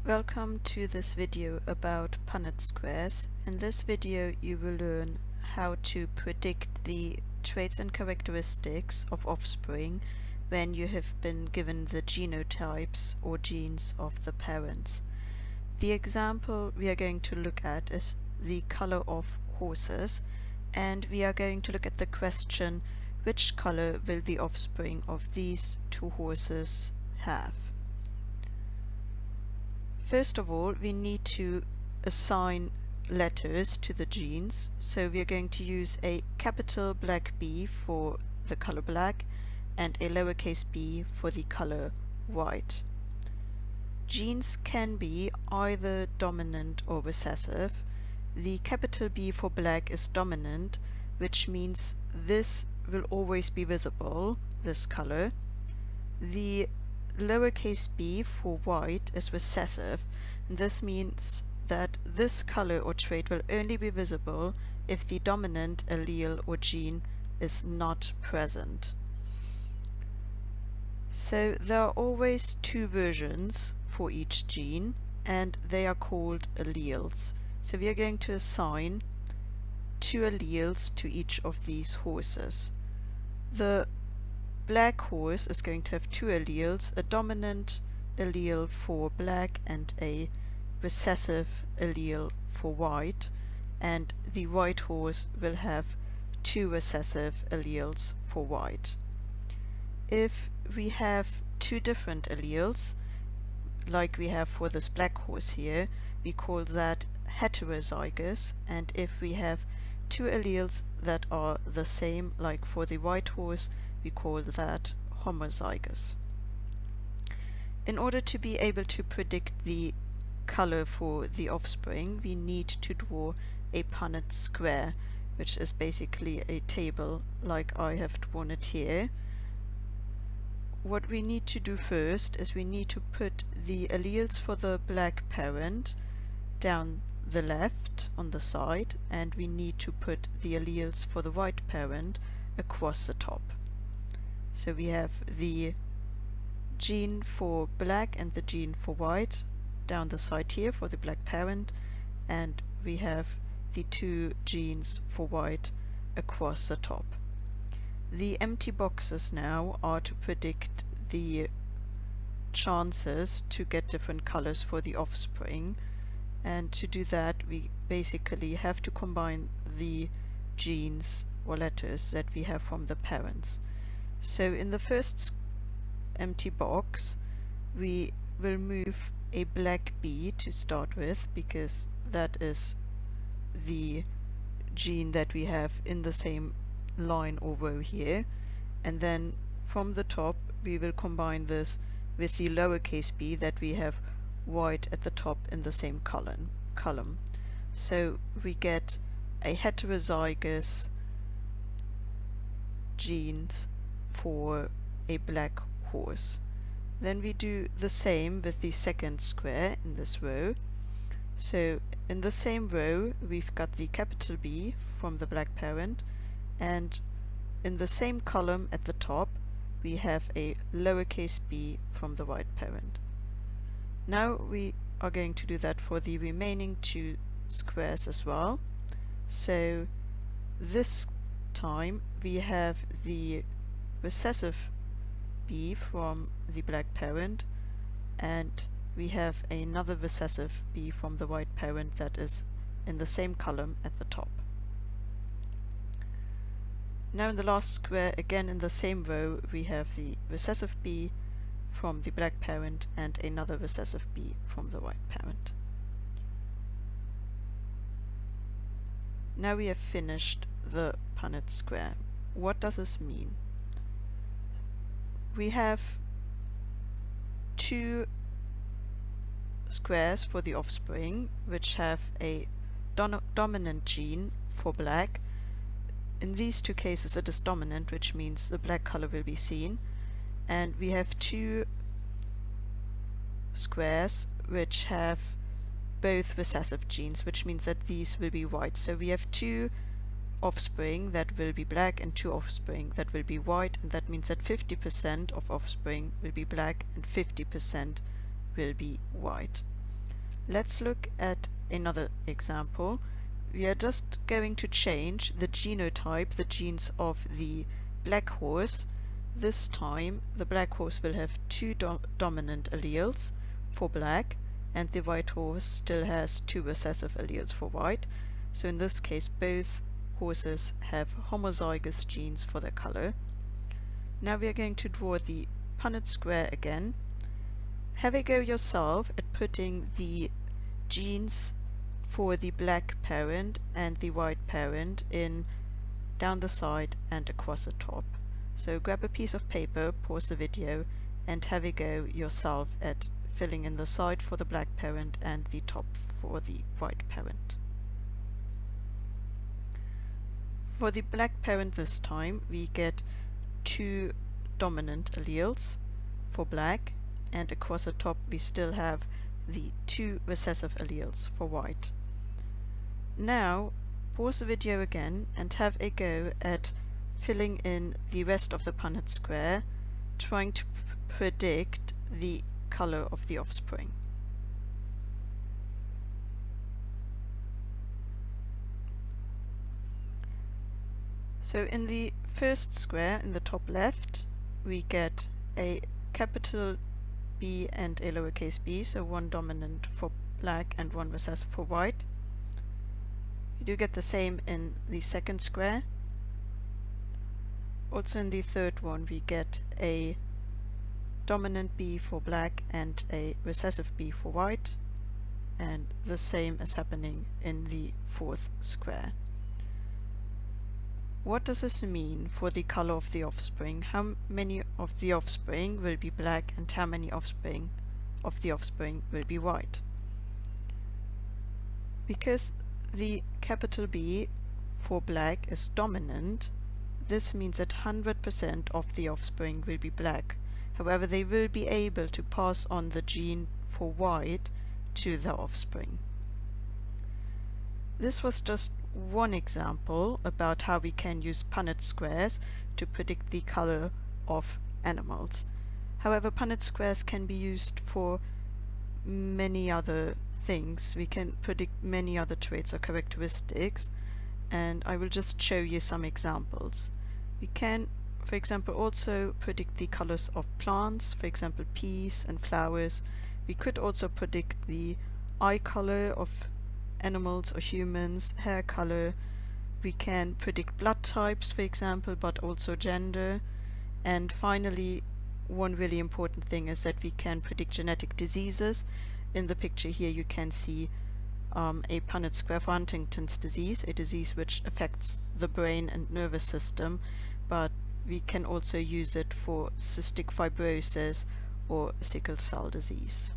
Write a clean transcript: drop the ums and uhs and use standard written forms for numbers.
Welcome to this video about Punnett squares. In this video you will learn how to predict the traits and characteristics of offspring when you have been given the genotypes or genes of the parents. The example we are going to look at is the color of horses, and we are going to look at the question, which color will the offspring of these two horses have? First of all, we need to assign letters to the genes, so we are going to use a capital black B for the color black and a lowercase b for the color white. Genes can be either dominant or recessive. The capital B for black is dominant, which means this will always be visible, this color. The lowercase b for white is recessive, and this means that this color or trait will only be visible if the dominant allele or gene is not present. So there are always two versions for each gene, and they are called alleles. So we are going to assign two alleles to each of these horses. The black horse is going to have two alleles, a dominant allele for black and a recessive allele for white, and the white horse will have two recessive alleles for white. If we have two different alleles, like we have for this black horse here, we call that heterozygous, and if we have two alleles that are the same, like for the white horse, we call that homozygous. In order to be able to predict the color for the offspring, we need to draw a Punnett square, which is basically a table like I have drawn it here. What we need to do first is we need to put the alleles for the black parent down the left on the side, and we need to put the alleles for the white parent across the top. So we have the gene for black and the gene for white down the side here for the black parent, and we have the two genes for white across the top. The empty boxes now are to predict the chances to get different colors for the offspring, and to do that we basically have to combine the genes or letters that we have from the parents. So in the first empty box we will move a black B to start with, because that is the gene that we have in the same line or row here, and then from the top we will combine this with the lowercase b that we have white at the top in the same column. So we get a heterozygous genes for a black horse. Then we do the same with the second square in this row. So in the same row we've got the capital B from the black parent, and in the same column at the top we have a lowercase b from the white parent. Now we are going to do that for the remaining two squares as well. So this time we have the recessive b from the black parent, and we have another recessive b from the white parent that is in the same column at the top. Now in the last square, again in the same row, we have the recessive b from the black parent and another recessive b from the white parent. Now we have finished the Punnett square. What does this mean? We have two squares for the offspring which have a dominant gene for black. In these two cases it is dominant, which means the black color will be seen, and we have two squares which have both recessive genes, which means that these will be white. So we have two offspring that will be black and two offspring that will be white, and that means that 50% of offspring will be black and 50% will be white. Let's look at another example. We are just going to change the genotype, the genes of the black horse. This time the black horse will have two dominant alleles for black, and the white horse still has two recessive alleles for white. So in this case both horses have homozygous genes for their color. Now we are going to draw the Punnett square again. Have a go yourself at putting the genes for the black parent and the white parent in down the side and across the top. So grab a piece of paper, pause the video, and have a go yourself at filling in the side for the black parent and the top for the white parent. For the black parent this time we get two dominant alleles for black, and across the top we still have the two recessive alleles for white. Now pause the video again and have a go at filling in the rest of the Punnett square, trying to predict the color of the offspring. So in the first square in the top left we get a capital B and a lowercase b, so one dominant for black and one recessive for white. We do get the same in the second square. Also in the third one we get a dominant B for black and a recessive B for white, and the same is happening in the fourth square. What does this mean for the color of the offspring? How many of the offspring will be black and how many offspring of the offspring will be white? Because the capital B for black is dominant, this means that 100% of the offspring will be black. However, they will be able to pass on the gene for white to their offspring. This was just one example about how we can use Punnett squares to predict the color of animals. However, Punnett squares can be used for many other things. We can predict many other traits or characteristics, and I will just show you some examples. We can, for example, also predict the colors of plants, for example peas and flowers. We could also predict the eye color of animals or humans, hair color. We can predict blood types, for example, but also gender. And finally, one really important thing is that we can predict genetic diseases. In the picture here you can see a Punnett square for Huntington's disease, a disease which affects the brain and nervous system, but we can also use it for cystic fibrosis or sickle cell disease.